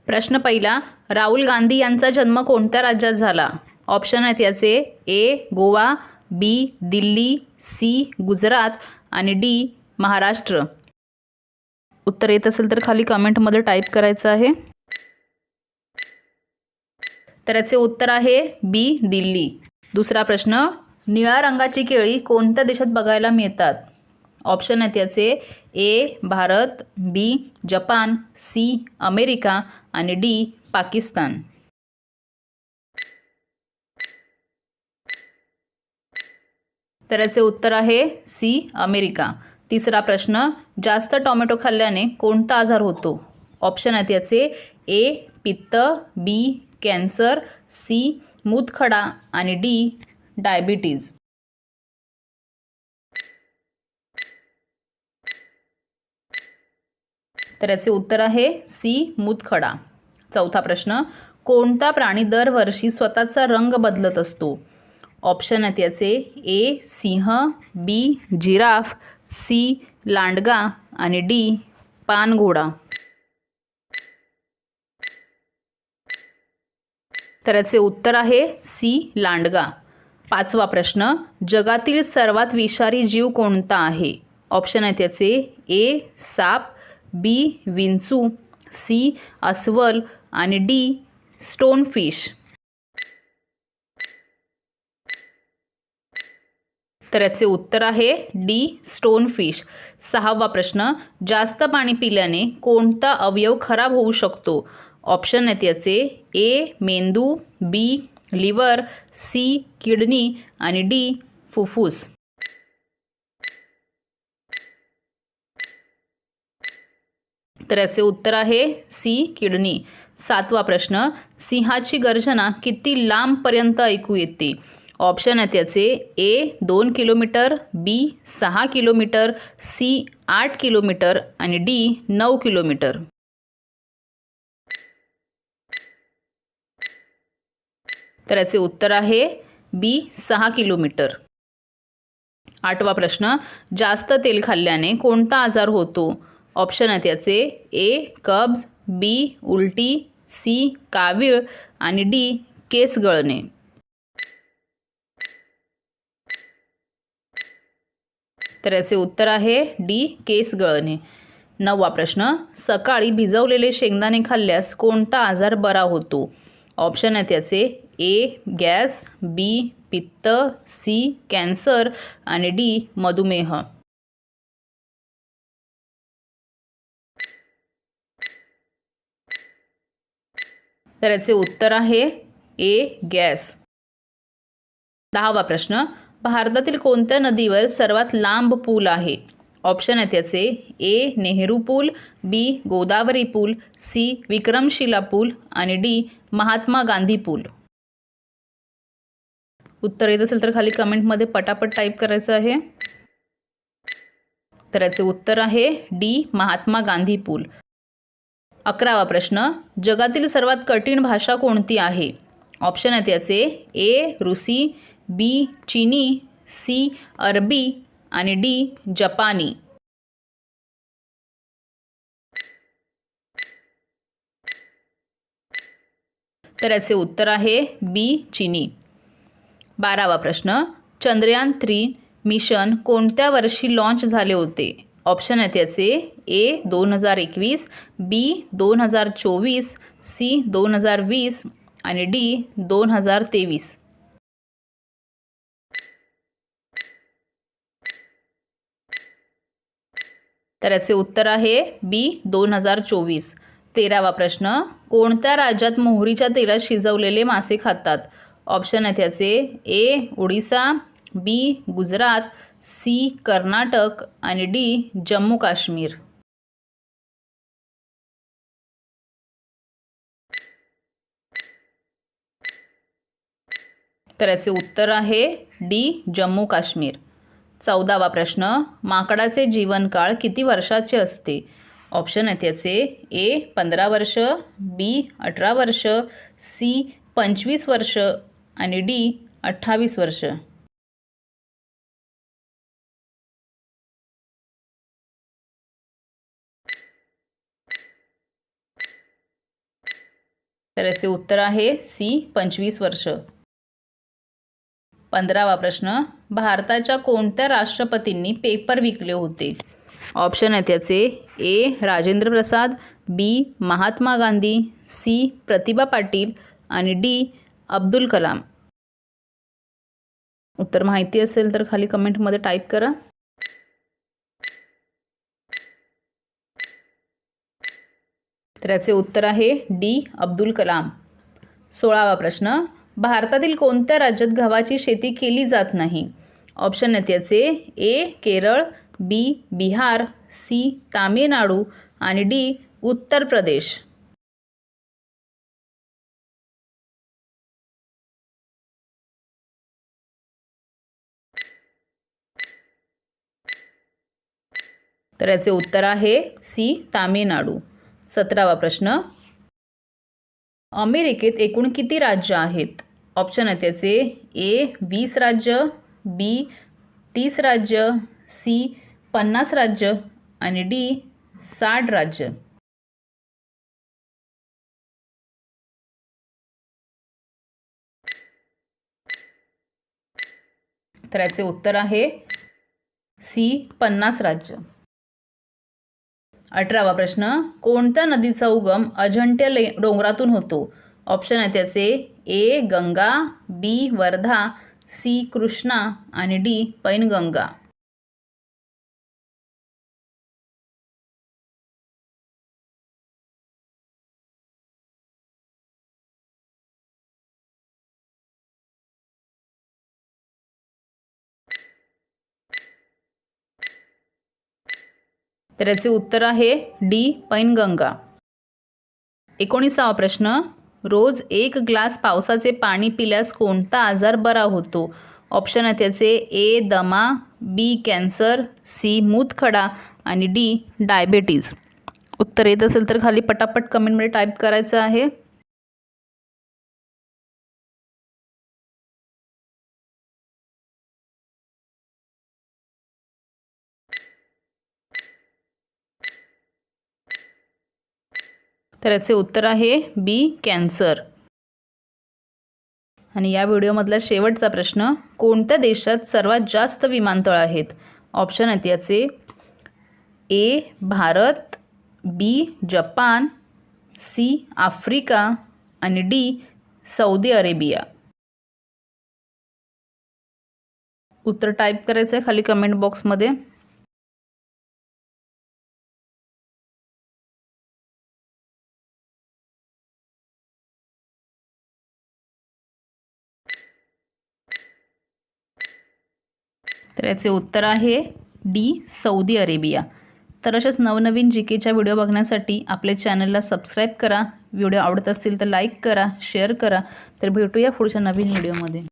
प्रश्न पहिला, राहुल गांधी यांचा जन्म कोणत्या राज्यात झाला? ऑप्शन आहेत याचे ए गोवा, बी दिल्ली, सी गुजरात आणि डी महाराष्ट्र. उत्तर येत असेल तर खाली कमेंटमध्ये टाईप करायचं आहे. तर याचे उत्तर आहे बी दिल्ली. दुसरा प्रश्न, निळ्या रंगाची केळी कोणत्या देशात बघायला मिळतात? ऑप्शन आहेत याचे ए भारत, बी जपान, सी अमेरिका आणि डी पाकिस्तान. तर याचे उत्तर आहे सी अमेरिका. तिसरा प्रश्न, जास्त टोमॅटो खाल्ल्याने कोणता आजार होतो? ऑप्शन आहेत याचे ए पित्त, बी कॅन्सर, सी मूतखडा आणि डी डायबिटीज. तर याचे उत्तर आहे सी मूतखडा. चौथा प्रश्न, कोणता प्राणी दरवर्षी स्वतःचा रंग बदलत असतो? ऑप्शन आहेत याचे ए सिंह, बी जिराफ, सी लांडगा आणि डी पानघोडा. तर याचे उत्तर आहे सी लांडगा. पाचवा प्रश्न, जगातील सर्वात विषारी जीव कोणता आहे? ऑप्शन आहेत याचे ए साप, बी विंचू, सी अस्वल आणि डी स्टोनफिश. तर याचे उत्तर आहे डी स्टोनफिश. सहावा प्रश्न, जास्त पाणी पिल्याने कोणता अवयव खराब होऊ शकतो? ऑप्शन आहेत याचे ए मेंदू, बी लिव्हर, सी किडनी आणि डी फुफ्फुस. तर याचे उत्तर आहे सी किडनी. सातवा प्रश्न, सिंहाची गर्जना किती लांबपर्यंत ऐकू येते? ऑप्शन आहेत याचे ए 2 किलोमीटर, बी 6 किलोमीटर, सी 8 किलोमीटर आणि डी 9 किलोमीटर. तर याचे उत्तर आहे बी 6 किलोमीटर. आठवा प्रश्न, जास्त तेल खाल्ल्याने कोणता आजार होतो? ऑप्शन आहेत याचे ए कब्ज, बी उलटी, सी कावीळ आणि डी केस गळणे. तर याचे उत्तर आहे डी केस गळणे. नववा प्रश्न, सकाळी भिजवलेले शेंगदाणे खाल्ल्यास कोणता आजार बरा होतो? ऑप्शन आहेत याचे ए गॅस, बी पित्त, सी कॅन्सर आणि डी मधुमेह. तर याचे उत्तर आहे ए गॅस. दहावा प्रश्न, भारतातील कोणत्या नदीवर सर्वात लांब पूल आहे? ऑप्शन आहेत याचे ए नेहरू पूल, बी गोदावरी पूल, सी विक्रमशिला पूल आणि डी महात्मा गांधी पूल. उत्तर येत असेल तर खाली कमेंटमध्ये पटापट टाईप करायचं आहे. तर याचे उत्तर आहे डी महात्मा गांधी पूल. 11वा प्रश्न, जगातील सर्वात कठीण भाषा कोणती आहे? ऑप्शन आहेत याचे ए रूसी, बी चीनी, सी अरबी आणि डी जपानी. तर याचे उत्तर आहे बी चीनी. 12वा प्रश्न, चंद्रयान 3 मिशन कोणत्या वर्षी लॉन्च झाले होते? ऑप्शन आहेत याचे ए 2021, बी 2024, सी 2020 आणि डी 2023. तर याचे उत्तर आहे बी 2024. 13वा प्रश्न, कोणत्या राज्यात मोहरीच्या तेलात शिजवलेले मासे खातात? ऑप्शन आहेत याचे ए ओडिसा, बी गुजरात, सी कर्नाटक आणि डी जम्मू काश्मीर. तर याचे उत्तर आहे डी जम्मू काश्मीर. 14वा प्रश्न, माकडाचे जीवनकाळ किती वर्षाचे असते? ऑप्शन आहेत याचे ए 15 वर्ष, बी 18 वर्ष, सी 25 वर्ष आणि डी 28 वर्ष. तर याचे उत्तर आहे सी 25 वर्ष. 15वा प्रश्न, भारताच्या कोणत्या राष्ट्रपतींनी पेपर विकले होते? ऑप्शन आहेत याचे ए राजेंद्र प्रसाद, बी महात्मा गांधी, सी प्रतिभा पाटील आणि डी अब्दुल कलाम. उत्तर माहिती असेल तर खाली कमेंटमध्ये टाईप करा. तर याचे उत्तर आहे डी अब्दुल कलाम. 16वा प्रश्न, भारतातील कोणत्या राज्यात गव्हाची शेती केली जात नाही? ऑप्शन आहेत याचे ए केरळ, बी बिहार, सी तामिळनाडू आणि डी उत्तर प्रदेश. तर याचे उत्तर आहे सी तामिळनाडू. 17वा प्रश्न, अमेरिकेत एकूण किती राज्य आहेत? ऑप्शन आहेत याचे ए 20 राज्य, बी 30 राज्य, सी 50 राज्य आणि डी 60 राज्य. तर याचे उत्तर आहे सी 50 राज्य. 18वा प्रश्न, कोणत्या नदीचा उगम अजंठ्या डोंगरातून होतो? ऑप्शन आहेत याचे ए गंगा, बी वर्धा, सी कृष्णा आणि डी पैनगंगा. तर याचे उत्तर आहे डी पैनगंगा. 19वा प्रश्न, रोज 1 ग्लास पावसाचे पाणी पिल्यास कोणता आजार बरा होतो? ऑप्शन आहेत याचे ए दमा, बी कॅन्सर, सी मूतखडा आणि डी डायबेटीज. उत्तर येत असेल तर खाली पटापट कमेंटमध्ये टाईप करायचं आहे. तर याचे उत्तर आहे बी कॅन्सर. आणि या व्हिडिओमधला शेवटचा प्रश्न, कोणत्या देशात सर्वात जास्त विमानतळ आहेत? ऑप्शन आहेत याचे ए भारत, बी जपान, सी आफ्रिका आणि डी सौदी अरेबिया. उत्तर टाईप करायचं आहे खाली कमेंट बॉक्समध्ये. तर याचे उत्तर आहे डी सौदी अरेबिया. तर अशाच नवनवीन जीकेच्या व्हिडिओ बघण्यासाठी आपल्या चॅनलला सबस्क्राईब करा. व्हिडिओ आवडत असतील तर लाईक करा, शेअर करा. तर भेटूया पुढच्या नवीन व्हिडिओमध्ये.